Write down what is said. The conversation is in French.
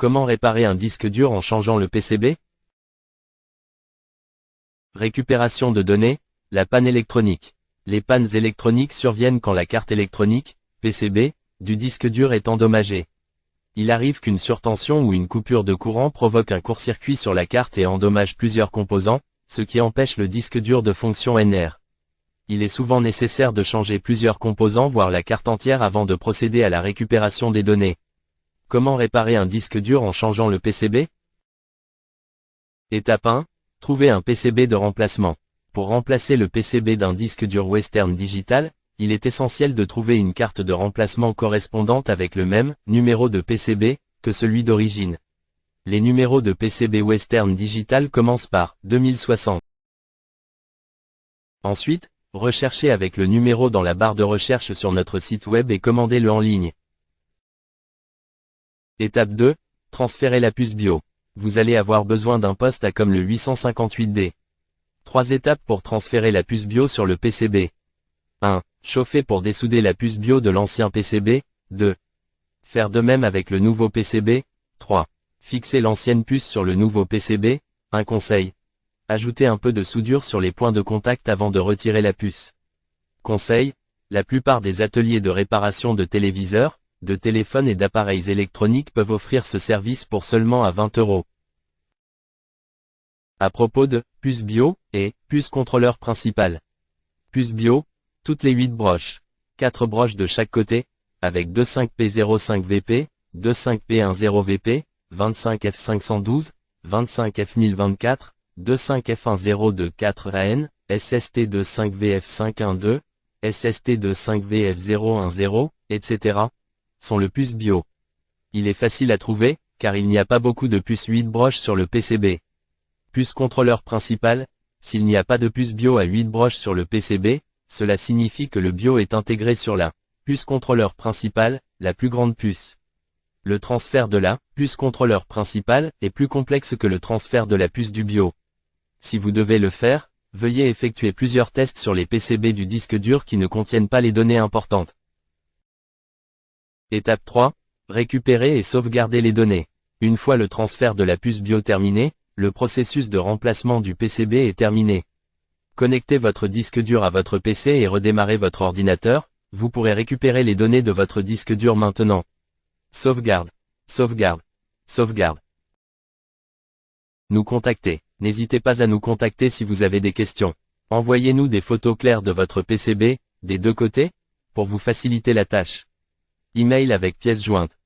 Comment réparer un disque dur en changeant le PCB? Récupération de données, la panne électronique. Les pannes électroniques surviennent quand la carte électronique, PCB, du disque dur est endommagée. Il arrive qu'une surtension ou une coupure de courant provoque un court-circuit sur la carte et endommage plusieurs composants, ce qui empêche le disque dur de fonction NR. Il est souvent nécessaire de changer plusieurs composants voire la carte entière avant de procéder à la récupération des données. Comment réparer un disque dur en changeant le PCB? Étape 1. Trouver un PCB de remplacement. Pour remplacer le PCB d'un disque dur Western Digital, il est essentiel de trouver une carte de remplacement correspondante avec le même numéro de PCB que celui d'origine. Les numéros de PCB Western Digital commencent par 2060. Ensuite, recherchez avec le numéro dans la barre de recherche sur notre site web et commandez-le en ligne. Étape 2. Transférez la puce BIOS. Vous allez avoir besoin d'un poste A comme le 858D. 3 étapes pour transférer la puce BIOS sur le PCB. 1. Chauffer pour dessouder la puce BIOS de l'ancien PCB. 2. Faire de même avec le nouveau PCB. 3. Fixer l'ancienne puce sur le nouveau PCB. Un conseil. Ajoutez un peu de soudure sur les points de contact avant de retirer la puce. Conseil. La plupart des ateliers de réparation de téléviseurs, de téléphones et d'appareils électroniques peuvent offrir ce service pour seulement à 20 €. À propos de puce BIOS et puce contrôleur principal. Puce BIOS, toutes les 8 broches. 4 broches de chaque côté, avec 25P05VP, 25P10VP, 25F512, 25F1024, 25F1024AN, SST25VF512, SST25VF010, etc. sont le puce BIOS. Il est facile à trouver, car il n'y a pas beaucoup de puces 8 broches sur le PCB. Puce contrôleur principal, s'il n'y a pas de puce BIOS à 8 broches sur le PCB, cela signifie que le BIOS est intégré sur la puce contrôleur principal, la plus grande puce. Le transfert de la puce contrôleur principal est plus complexe que le transfert de la puce du BIOS. Si vous devez le faire, veuillez effectuer plusieurs tests sur les PCB du disque dur qui ne contiennent pas les données importantes. Étape 3. Récupérer et sauvegarder les données. Une fois le transfert de la puce BIOS terminé, le processus de remplacement du PCB est terminé. Connectez votre disque dur à votre PC et redémarrez votre ordinateur, vous pourrez récupérer les données de votre disque dur maintenant. Sauvegarde, sauvegarde, sauvegarde. Nous contacter. N'hésitez pas à nous contacter si vous avez des questions. Envoyez-nous des photos claires de votre PCB, des deux côtés, pour vous faciliter la tâche. Email avec pièce jointe.